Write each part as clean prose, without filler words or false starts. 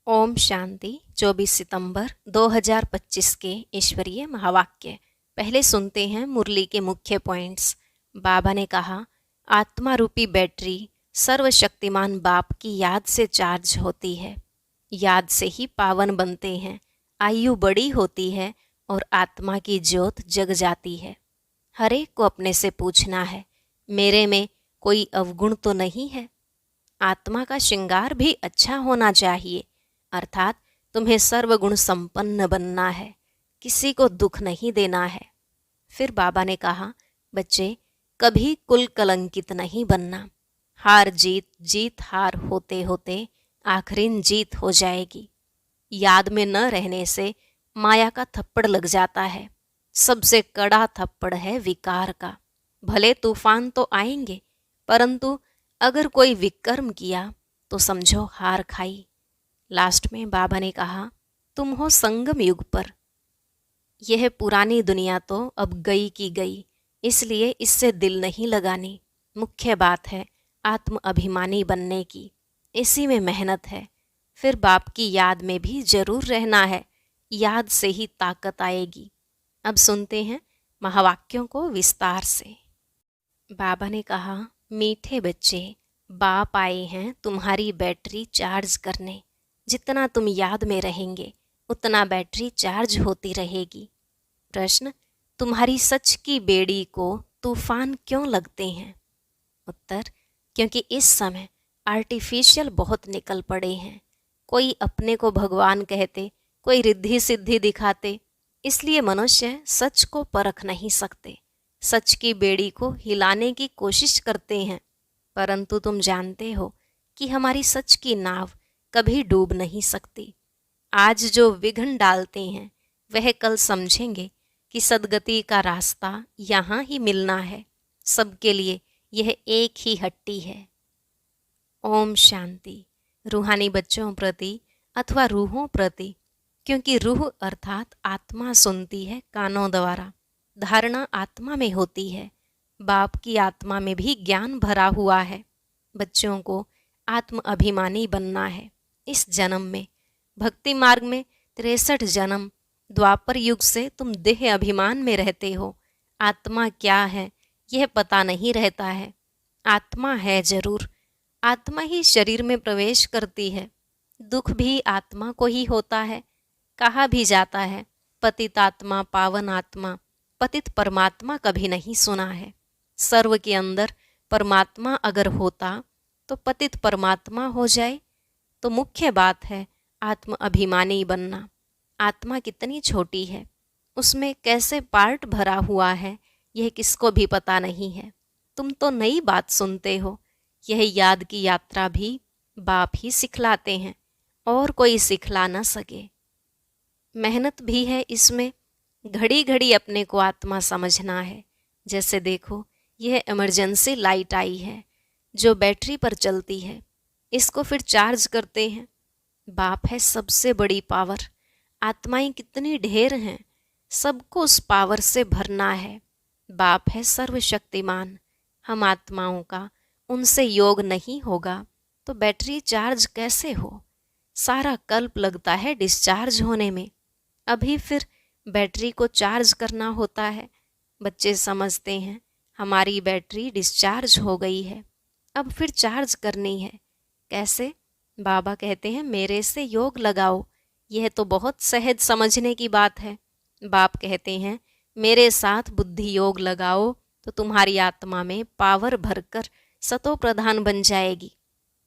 ओम शांति। 24 सितंबर 2025 के ईश्वरीय महावाक्य। पहले सुनते हैं मुरली के मुख्य पॉइंट्स। बाबा ने कहा, आत्मा रूपी बैटरी सर्वशक्तिमान बाप की याद से चार्ज होती है। याद से ही पावन बनते हैं, आयु बड़ी होती है और आत्मा की ज्योत जग जाती है। हर एक को अपने से पूछना है, मेरे में कोई अवगुण तो नहीं है। आत्मा का श्रृंगार भी अच्छा होना चाहिए, अर्थात तुम्हें सर्वगुण संपन्न बनना है, किसी को दुख नहीं देना है। फिर बाबा ने कहा, बच्चे कभी कुल कलंकित नहीं बनना। हार जीत, जीत हार होते होते आखिरीन जीत हो जाएगी। याद में न रहने से माया का थप्पड़ लग जाता है। सबसे कड़ा थप्पड़ है विकार का। भले तूफान तो आएंगे, परंतु अगर कोई विकर्म किया तो समझो हार खाई। लास्ट में बाबा ने कहा, तुम हो संगम युग पर। यह पुरानी दुनिया तो अब गई की गई, इसलिए इससे दिल नहीं लगानी। मुख्य बात है आत्म अभिमानी बनने की, इसी में मेहनत है। फिर बाप की याद में भी जरूर रहना है, याद से ही ताकत आएगी। अब सुनते हैं महावाक्यों को विस्तार से। बाबा ने कहा, मीठे बच्चे, बाप आए हैं तुम्हारी बैटरी चार्ज करने। जितना तुम याद में रहेंगे उतना बैटरी चार्ज होती रहेगी। प्रश्न, तुम्हारी सच की बेड़ी को तूफान क्यों लगते हैं? उत्तर, क्योंकि इस समय आर्टिफिशियल बहुत निकल पड़े हैं। कोई अपने को भगवान कहते, कोई रिद्धि सिद्धि दिखाते, इसलिए मनुष्य सच को परख नहीं सकते। सच की बेड़ी को हिलाने की कोशिश करते हैं, परंतु तुम जानते हो कि हमारी सच की नाव कभी डूब नहीं सकती। आज जो विघ्न डालते हैं वह कल समझेंगे कि सद्गति का रास्ता यहाँ ही मिलना है। सबके लिए यह एक ही हट्टी है। ओम शांति। रूहानी बच्चों प्रति अथवा रूहों प्रति, क्योंकि रूह अर्थात आत्मा सुनती है कानों द्वारा। धारणा आत्मा में होती है। बाप की आत्मा में भी ज्ञान भरा हुआ है। बच्चों को आत्म अभिमानी बनना है। इस जन्म में भक्ति मार्ग में 63 जन्म, द्वापर युग से तुम देह अभिमान में रहते हो। आत्मा क्या है यह पता नहीं रहता है। आत्मा है जरूर, आत्मा ही शरीर में प्रवेश करती है। दुख भी आत्मा को ही होता है। कहा भी जाता है, पतित आत्मा पावन आत्मा, पतित परमात्मा कभी नहीं सुना है। सर्व के अंदर परमात्मा अगर होता तो पतित परमात्मा हो जाए। तो मुख्य बात है आत्म अभिमानी बनना। आत्मा कितनी छोटी है, उसमें कैसे पार्ट भरा हुआ है यह किसको भी पता नहीं है। तुम तो नई बात सुनते हो। यह याद की यात्रा भी बाप ही सिखलाते हैं, और कोई सिखला न सके। मेहनत भी है इसमें। घड़ी घड़ी अपने को आत्मा समझना है। जैसे देखो, यह इमरजेंसी लाइट आई है जो बैटरी पर चलती है, इसको फिर चार्ज करते हैं। बाप है सबसे बड़ी पावर। आत्माएं कितनी ढेर हैं, सबको उस पावर से भरना है। बाप है सर्वशक्तिमान। हम आत्माओं का उनसे योग नहीं होगा तो बैटरी चार्ज कैसे हो? सारा कल्प लगता है डिस्चार्ज होने में। अभी फिर बैटरी को चार्ज करना होता है। बच्चे समझते हैं हमारी बैटरी डिस्चार्ज हो गई है, अब फिर चार्ज करनी है। कैसे? बाबा कहते हैं मेरे से योग लगाओ। यह तो बहुत सहज समझने की बात है। बाप कहते हैं मेरे साथ बुद्धि योग लगाओ तो तुम्हारी आत्मा में पावर भरकर सतो प्रधान बन जाएगी।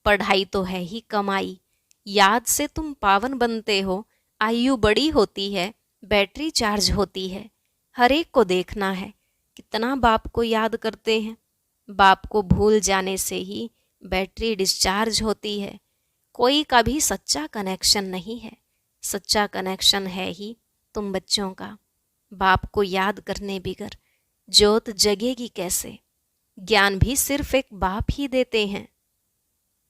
पढ़ाई तो है ही कमाई। याद से तुम पावन बनते हो। आयु बड़ी होती है, बैटरी चार्ज होती है। हर एक को देखना है कितना बाप को याद करते हैं। बाप को भूल जाने से ही बैटरी डिस्चार्ज होती है। कोई का भी सच्चा कनेक्शन नहीं है। सच्चा कनेक्शन है ही तुम बच्चों का। बाप को याद करने बिगर ज्योत जगेगी कैसे? ज्ञान भी सिर्फ एक बाप ही देते हैं।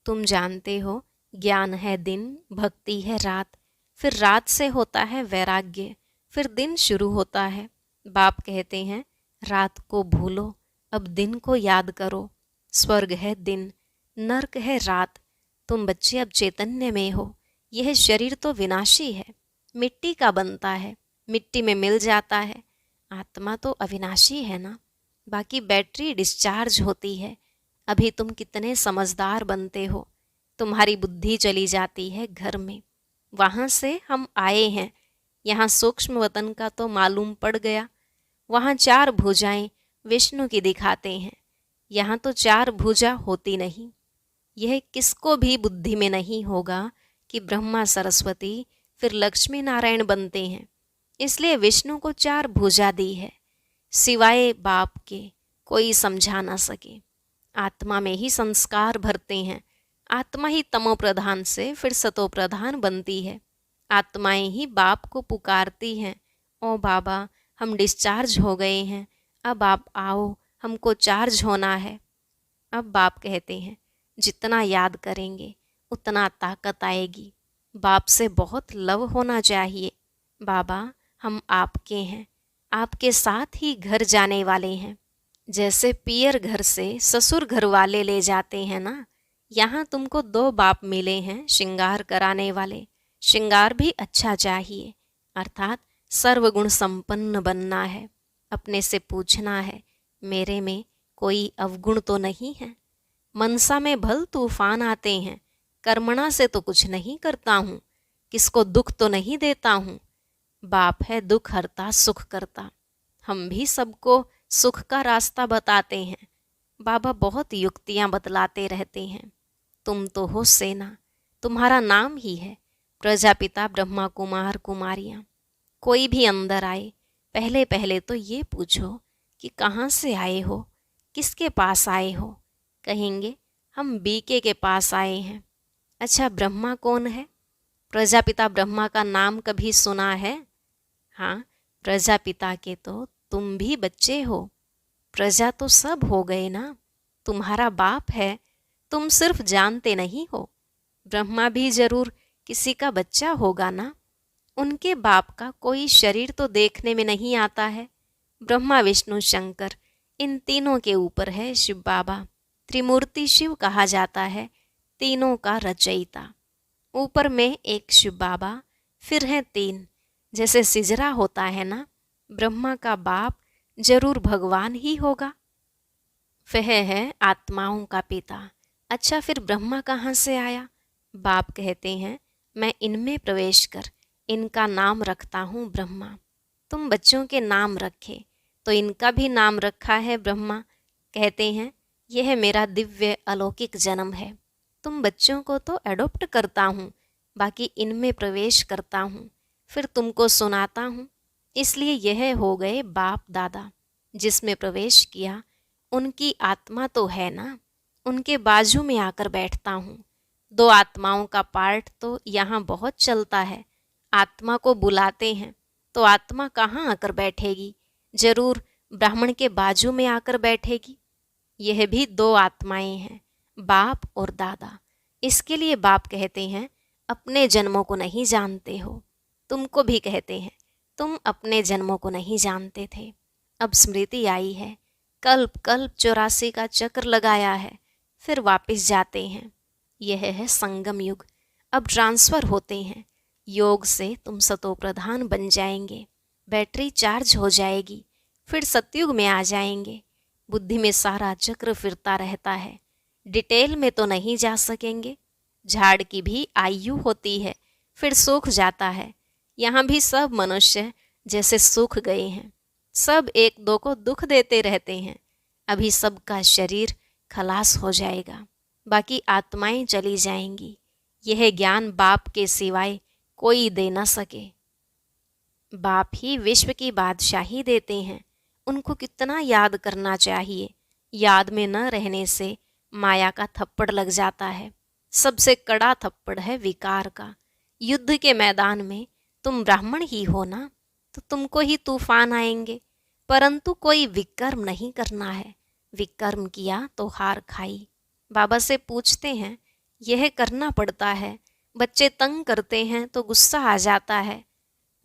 तुम जानते हो, ज्ञान है दिन, भक्ति है रात, फिर रात से होता है वैराग्य, फिर दिन शुरू होता है। बाप कहते हैं रात को भूलो, अब दिन को याद करो। स्वर्ग है दिन, नर्क है रात। तुम बच्चे अब चैतन्य में हो, यह शरीर तो विनाशी है, मिट्टी का बनता है, मिट्टी में मिल जाता है। आत्मा तो अविनाशी है ना, बाकी बैटरी डिस्चार्ज होती है। अभी तुम कितने समझदार बनते हो, तुम्हारी बुद्धि चली जाती है घर में। वहाँ से हम आए हैं, यहाँ सूक्ष्म वतन का तो मालूम पड़ गया। वहाँ 4 भुजाएं विष्णु की दिखाते हैं, यहाँ तो 4 भुजा होती नहीं। यह किसको भी बुद्धि में नहीं होगा कि ब्रह्मा सरस्वती फिर लक्ष्मी नारायण बनते हैं, इसलिए विष्णु को 4 भुजा दी है। सिवाय बाप के कोई समझा ना सके। आत्मा में ही संस्कार भरते हैं, आत्मा ही तमो प्रधान से फिर सतो प्रधान बनती है। आत्माएं ही बाप को पुकारती हैं, ओ बाबा हम डिस्चार्ज हो गए हैं, अब आप आओ, हमको चार्ज होना है। अब बाप कहते हैं जितना याद करेंगे उतना ताकत आएगी। बाप से बहुत लव होना चाहिए। बाबा हम आपके हैं, आपके साथ ही घर जाने वाले हैं। जैसे पियर घर से ससुर घर वाले ले जाते हैं ना, यहाँ तुमको 2 बाप मिले हैं श्रृंगार कराने वाले। श्रृंगार भी अच्छा चाहिए, अर्थात सर्वगुण संपन्न बनना है। अपने से पूछना है मेरे में कोई अवगुण तो नहीं है। मनसा में भल तूफान आते हैं, कर्मणा से तो कुछ नहीं करता हूँ, किसको दुख तो नहीं देता हूँ। बाप है दुख हरता सुख करता, हम भी सबको सुख का रास्ता बताते हैं। बाबा बहुत युक्तियाँ बतलाते रहते हैं। तुम तो हो सेना, तुम्हारा नाम ही है प्रजापिता ब्रह्मा कुमार कुमारियाँ। कोई भी अंदर आए पहले पहले तो ये पूछो कि कहाँ से आए हो, किसके पास आए हो। कहेंगे हम बीके के पास आए हैं। अच्छा ब्रह्मा कौन है? प्रजापिता ब्रह्मा का नाम कभी सुना है? हाँ, प्रजापिता के तो तुम भी बच्चे हो। प्रजा तो सब हो गए ना, तुम्हारा बाप है, तुम सिर्फ जानते नहीं हो। ब्रह्मा भी जरूर किसी का बच्चा होगा ना, उनके बाप का कोई शरीर तो देखने में नहीं आता है। ब्रह्मा विष्णु शंकर इन तीनों के ऊपर है शिव बाबा। त्रिमूर्ति शिव कहा जाता है, तीनों का रचयिता। ऊपर में एक शिव बाबा, फिर हैं 3। जैसे सिजरा होता है ना, ब्रह्मा का बाप जरूर भगवान ही होगा। वह है आत्माओं का पिता। अच्छा फिर ब्रह्मा कहाँ से आया? बाप कहते हैं मैं इनमें प्रवेश कर इनका नाम रखता हूँ ब्रह्मा। तुम बच्चों के नाम रखे तो इनका भी नाम रखा है ब्रह्मा। कहते हैं यह मेरा दिव्य अलौकिक जन्म है। तुम बच्चों को तो एडॉप्ट करता हूँ, बाकी इनमें प्रवेश करता हूँ, फिर तुमको सुनाता हूँ। इसलिए यह हो गए बाप दादा। जिसमें प्रवेश किया उनकी आत्मा तो है ना, उनके बाजू में आकर बैठता हूँ। 2 आत्माओं का पार्ट तो यहाँ बहुत चलता है। आत्मा को बुलाते हैं तो आत्मा कहाँ आकर बैठेगी? जरूर ब्राह्मण के बाजू में आकर बैठेगी। यह भी 2 आत्माएं हैं, बाप और दादा। इसके लिए बाप कहते हैं अपने जन्मों को नहीं जानते हो। तुमको भी कहते हैं तुम अपने जन्मों को नहीं जानते थे। अब स्मृति आई है, कल्प कल्प 84 का चक्र लगाया है, फिर वापस जाते हैं। यह है संगम युग। अब ट्रांसफ़र होते हैं। योग से तुम सतो प्रधान बन जाएंगे, बैटरी चार्ज हो जाएगी, फिर सतयुग में आ जाएंगे। बुद्धि में सारा चक्र फिरता रहता है। डिटेल में तो नहीं जा सकेंगे। झाड़ की भी आयु होती है, फिर सूख जाता है। यहाँ भी सब मनुष्य जैसे सूख गए हैं, सब 1-2 को दुख देते रहते हैं। अभी सबका शरीर खलास हो जाएगा, बाकी आत्माएं चली जाएंगी। यह ज्ञान बाप के सिवाय कोई दे न सके। बाप ही विश्व की बादशाही देते हैं, उनको कितना याद करना चाहिए। याद में न रहने से माया का थप्पड़ लग जाता है। सबसे कड़ा थप्पड़ है विकार का। युद्ध के मैदान में तुम ब्राह्मण ही हो ना, तो तुमको ही तूफान आएंगे, परंतु कोई विकर्म नहीं करना है। विकर्म किया तो हार खाई। बाबा से पूछते हैं यह करना पड़ता है। बच्चे तंग करते हैं तो गुस्सा आ जाता है।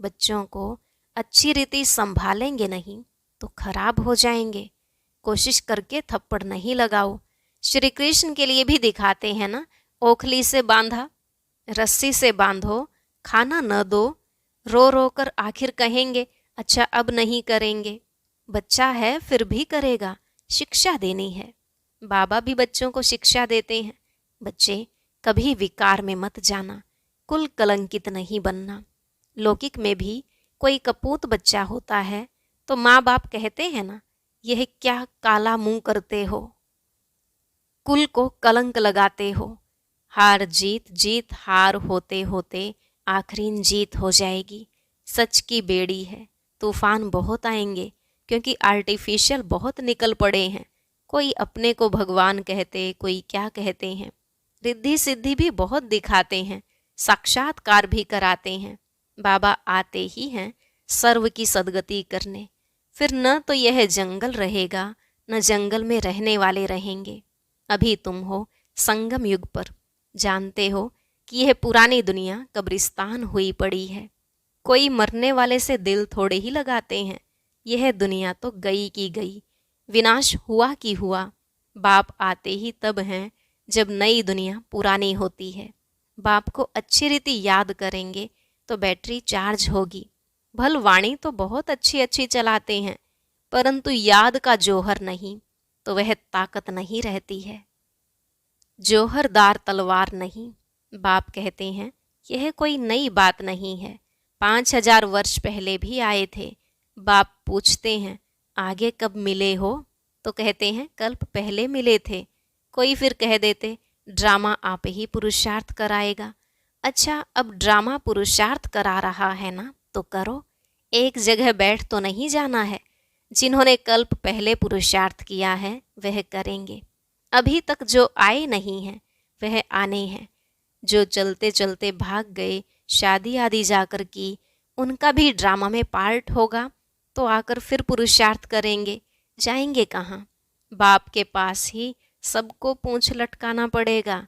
बच्चों को अच्छी रीति संभालेंगे नहीं तो खराब हो जाएंगे। कोशिश करके थप्पड़ नहीं लगाओ। श्री कृष्ण के लिए भी दिखाते हैं ना, ओखली से बांधा। रस्सी से बांधो, खाना न दो, रो रो कर आखिर कहेंगे अच्छा अब नहीं करेंगे। बच्चा है फिर भी करेगा, शिक्षा देनी है। बाबा भी बच्चों को शिक्षा देते हैं, बच्चे कभी विकार में मत जाना, कुल कलंकित नहीं बनना। लौकिक में भी कोई कपूत बच्चा होता है तो माँ बाप कहते हैं ना, यह क्या काला मुंह करते हो, कुल को कलंक लगाते हो। हार जीत जीत हार होते होते आखिरीन जीत हो जाएगी। सच की बेड़ी है, तूफान बहुत आएंगे, क्योंकि आर्टिफिशियल बहुत निकल पड़े हैं। कोई अपने को भगवान कहते, कोई क्या कहते हैं। रिद्धि सिद्धि भी बहुत दिखाते हैं, साक्षात्कार भी कराते हैं। बाबा आते ही हैं सर्व की सदगति करने। फिर न तो यह जंगल रहेगा, न जंगल में रहने वाले रहेंगे। अभी तुम हो संगम युग पर, जानते हो कि यह पुरानी दुनिया कब्रिस्तान हुई पड़ी है। कोई मरने वाले से दिल थोड़े ही लगाते हैं। यह दुनिया तो गई की गई, विनाश हुआ की हुआ। बाप आते ही तब हैं जब नई दुनिया पुरानी होती है। बाप को अच्छी रीति याद करेंगे तो बैटरी चार्ज होगी। भल वाणी तो बहुत अच्छी अच्छी चलाते हैं, परंतु याद का जौहर नहीं तो वह ताकत नहीं रहती है। जौहरदार तलवार नहीं। बाप कहते हैं यह कोई नई बात नहीं है, 5000 वर्ष पहले भी आए थे। बाप पूछते हैं आगे कब मिले हो, तो कहते हैं कल्प पहले मिले थे। कोई फिर कह देते ड्रामा आप ही पुरुषार्थ कराएगा। अच्छा अब ड्रामा पुरुषार्थ करा रहा है ना, तो करो, एक जगह बैठ तो नहीं जाना है। जिन्होंने कल्प पहले पुरुषार्थ किया है वह करेंगे। अभी तक जो आए नहीं हैं वह आने हैं। जो चलते चलते भाग गए, शादी आदि जाकर की, उनका भी ड्रामा में पार्ट होगा, तो आकर फिर पुरुषार्थ करेंगे। जाएंगे कहाँ? बाप के पास ही सबको पूंछ लटकाना पड़ेगा।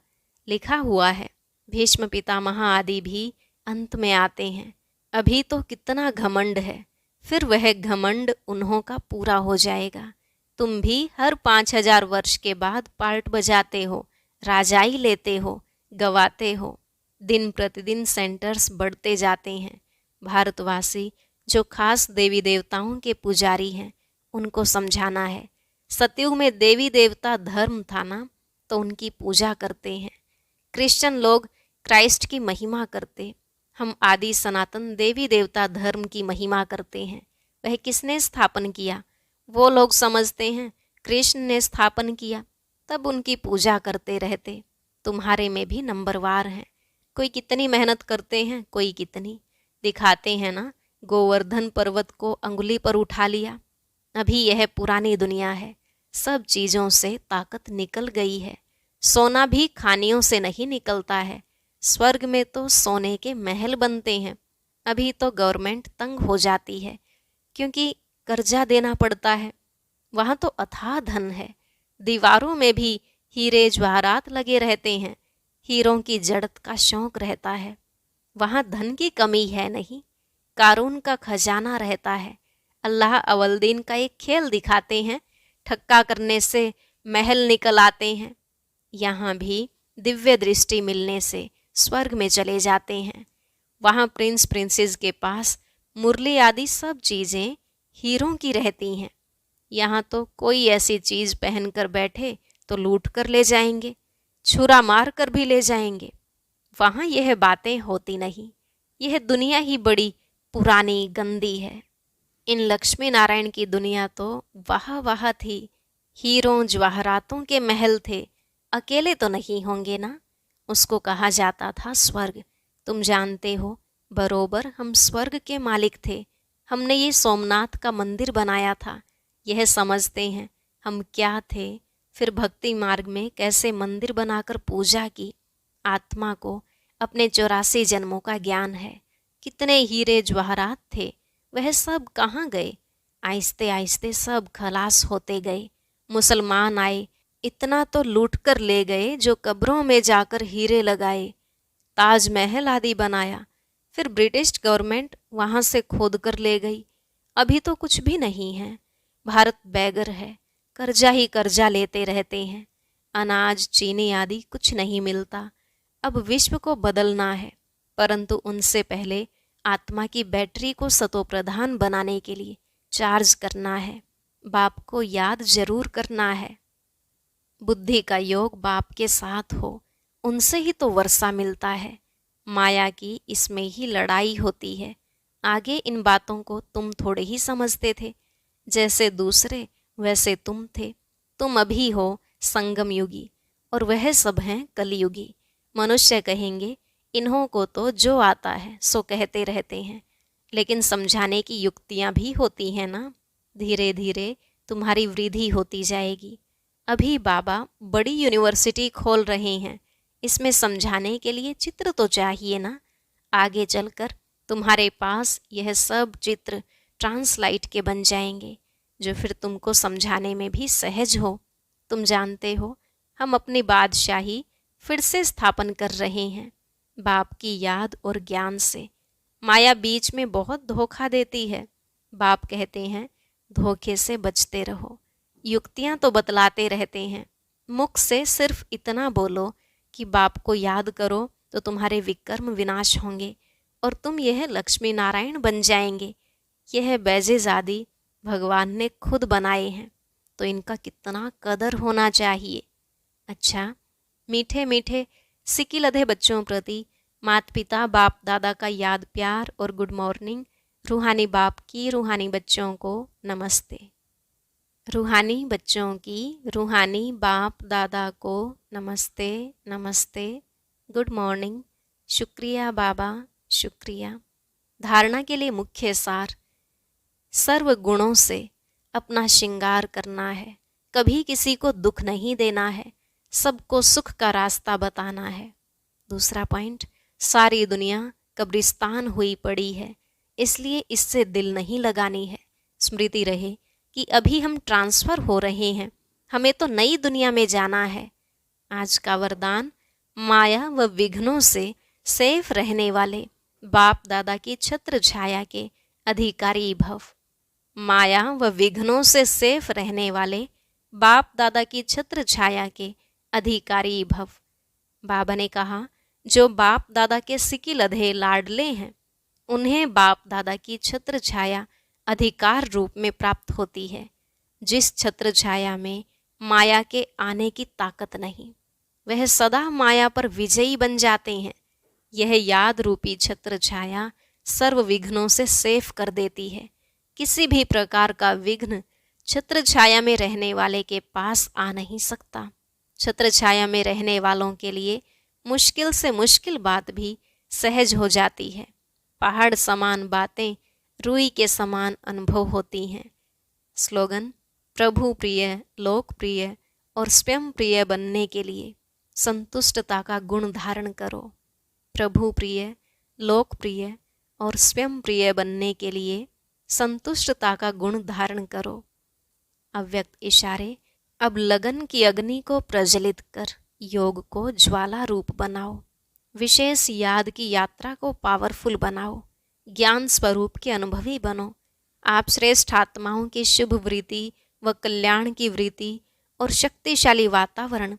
लिखा हुआ है भीष्म पितामह आदि भी अंत में आते हैं। अभी तो कितना घमंड है, फिर वह घमंड उन्हों का पूरा हो जाएगा। तुम भी हर 5000 वर्ष के बाद पार्ट बजाते हो, राजाई लेते हो, गवाते हो। दिन प्रतिदिन सेंटर्स बढ़ते जाते हैं। भारतवासी जो खास देवी देवताओं के पुजारी हैं उनको समझाना है। सतयुग में देवी देवता धर्म था ना, तो उनकी पूजा करते हैं। क्रिश्चियन लोग क्राइस्ट की महिमा करते, हम आदि सनातन देवी देवता धर्म की महिमा करते हैं। वह किसने स्थापन किया? वो लोग समझते हैं कृष्ण ने स्थापन किया, तब उनकी पूजा करते रहते। तुम्हारे में भी नंबरवार हैं, कोई कितनी मेहनत करते हैं, कोई कितनी। दिखाते हैं ना, गोवर्धन पर्वत को अंगुली पर उठा लिया। अभी यह पुरानी दुनिया है, सब चीज़ों से ताकत निकल गई है। सोना भी खानियों से नहीं निकलता है। स्वर्ग में तो सोने के महल बनते हैं। अभी तो गवर्नमेंट तंग हो जाती है, क्योंकि कर्जा देना पड़ता है। वहाँ तो अथाह धन है, दीवारों में भी हीरे जवाहरात लगे रहते हैं। हीरों की जड़त का शौक रहता है। वहाँ धन की कमी है नहीं, कारून का खजाना रहता है। अल्लाह अवलदीन का एक खेल दिखाते हैं, ठक्का करने से महल निकल आते हैं। यहाँ भी दिव्य दृष्टि मिलने से स्वर्ग में चले जाते हैं। वहाँ प्रिंस प्रिंसेस के पास मुरली आदि सब चीज़ें हीरों की रहती हैं। यहाँ तो कोई ऐसी चीज़ पहनकर बैठे तो लूट कर ले जाएंगे, छुरा मार कर भी ले जाएंगे। वहाँ यह बातें होती नहीं। यह दुनिया ही बड़ी पुरानी गंदी है। इन लक्ष्मी नारायण की दुनिया तो वाह वाह थी, हीरों जवाहरातों के महल थे। अकेले तो नहीं होंगे ना, उसको कहा जाता था स्वर्ग। तुम जानते हो, बरोबर हम स्वर्ग के मालिक थे। हमने ये सोमनाथ का मंदिर बनाया था। यह समझते हैं हम क्या थे, फिर भक्ति मार्ग में कैसे मंदिर बनाकर पूजा की। आत्मा को अपने 84 जन्मों का ज्ञान है। कितने हीरे जवाहरात थे, वह सब कहाँ गए? आहिस्ते आहिस्ते सब खलास होते गए। मुसलमान आए, इतना तो लूट कर ले गए जो कब्रों में जाकर हीरे लगाए। ताजमहल आदि बनाया, फिर ब्रिटिश गवर्नमेंट वहाँ से खोद कर ले गई। अभी तो कुछ भी नहीं है। भारत बेघर है, कर्जा ही कर्जा लेते रहते हैं। अनाज चीनी आदि कुछ नहीं मिलता। अब विश्व को बदलना है, परंतु उनसे पहले आत्मा की बैटरी को सतोप्रधान बनाने के लिए चार्ज करना है। बाप को याद जरूर करना है। बुद्धि का योग बाप के साथ हो, उनसे ही तो वर्षा मिलता है। माया की इसमें ही लड़ाई होती है। आगे इन बातों को तुम थोड़े ही समझते थे। जैसे दूसरे वैसे तुम थे। तुम अभी हो संगम युगी और वह सब हैं कलयुगी। मनुष्य कहेंगे इन्हों को तो जो आता है सो कहते रहते हैं, लेकिन समझाने की युक्तियां भी होती हैं ना। धीरे धीरे तुम्हारी वृद्धि होती जाएगी। अभी बाबा बड़ी यूनिवर्सिटी खोल रहे हैं, इसमें समझाने के लिए चित्र तो चाहिए ना। आगे चलकर तुम्हारे पास यह सब चित्र ट्रांसलाइट के बन जाएंगे, जो फिर तुमको समझाने में भी सहज हो। तुम जानते हो हम अपनी बादशाही फिर से स्थापन कर रहे हैं, बाप की याद और ज्ञान से। माया बीच में बहुत धोखा देती है। बाप कहते हैं धोखे से बचते रहो। युक्तियां तो बतलाते रहते हैं, मुख से सिर्फ इतना बोलो कि बाप को याद करो तो तुम्हारे विकर्म विनाश होंगे और तुम यह लक्ष्मी नारायण बन जाएंगे। यह बैजेज आदि भगवान ने खुद बनाए हैं, तो इनका कितना कदर होना चाहिए। अच्छा, मीठे मीठे सिकिलधे बच्चों प्रति माता पिता बाप दादा का याद प्यार और गुड मॉर्निंग। रूहानी बाप की रूहानी बच्चों को नमस्ते। रूहानी बच्चों की रूहानी बाप दादा को नमस्ते नमस्ते, गुड मॉर्निंग। शुक्रिया बाबा, शुक्रिया। धारणा के लिए मुख्य सार, सर्व गुणों से अपना श्रृंगार करना है। कभी किसी को दुख नहीं देना है, सबको सुख का रास्ता बताना है। दूसरा पॉइंट, सारी दुनिया कब्रिस्तान हुई पड़ी है, इसलिए इससे दिल नहीं लगानी है। स्मृति रहे कि अभी हम ट्रांसफर हो रहे हैं, हमें तो नई दुनिया में जाना है। आज का वरदान, माया व विघ्नों से सेफ रहने वाले बाप दादा की छत्र छाया के अधिकारी भव। माया व विघ्नों से सेफ रहने वाले बाप दादा की छत्र छाया के अधिकारी भव। बाबा ने कहा जो बाप दादा के सिकिलधे लाडले हैं, उन्हें बाप दादा की छत्र छाया अधिकार रूप में प्राप्त होती है। जिस छत्र छाया में माया के आने की ताकत नहीं, वह सदा माया पर विजयी बन जाते हैं। यह याद रूपी छत्र छाया सर्व विघ्नों से सेफ कर देती है। किसी भी प्रकार का विघ्न छत्र छाया में रहने वाले के पास आ नहीं सकता। छत्र छाया में रहने वालों के लिए मुश्किल से मुश्किल बात भी सहज हो जाती है। पहाड़ समान बातें रुई के समान अनुभव होती हैं। स्लोगन, प्रभु प्रिय, लोक प्रिय और स्वयं प्रिय बनने के लिए संतुष्टता का गुण धारण करो। प्रभु प्रिय, लोक प्रिय और स्वयं प्रिय बनने के लिए संतुष्टता का गुण धारण करो। अव्यक्त इशारे, अब लगन की अग्नि को प्रज्वलित कर योग को ज्वाला रूप बनाओ। विशेष याद की यात्रा को पावरफुल बनाओ। ज्ञान स्वरूप के अनुभवी बनो। आप श्रेष्ठ आत्माओं की शुभ वृत्ति व कल्याण की वृत्ति और शक्तिशाली वातावरण,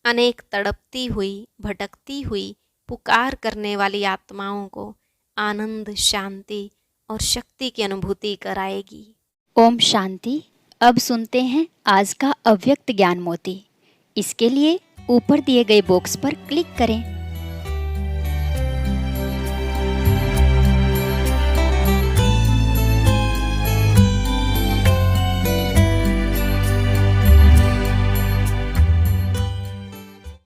अनेक तड़पती हुई भटकती हुई पुकार करने वाली आत्माओं को आनंद, शांति और शक्ति की अनुभूति कराएगी। ओम शांति। अब सुनते हैं आज का अव्यक्त ज्ञान मोती। इसके लिए ऊपर दिए गए बॉक्स पर क्लिक करें।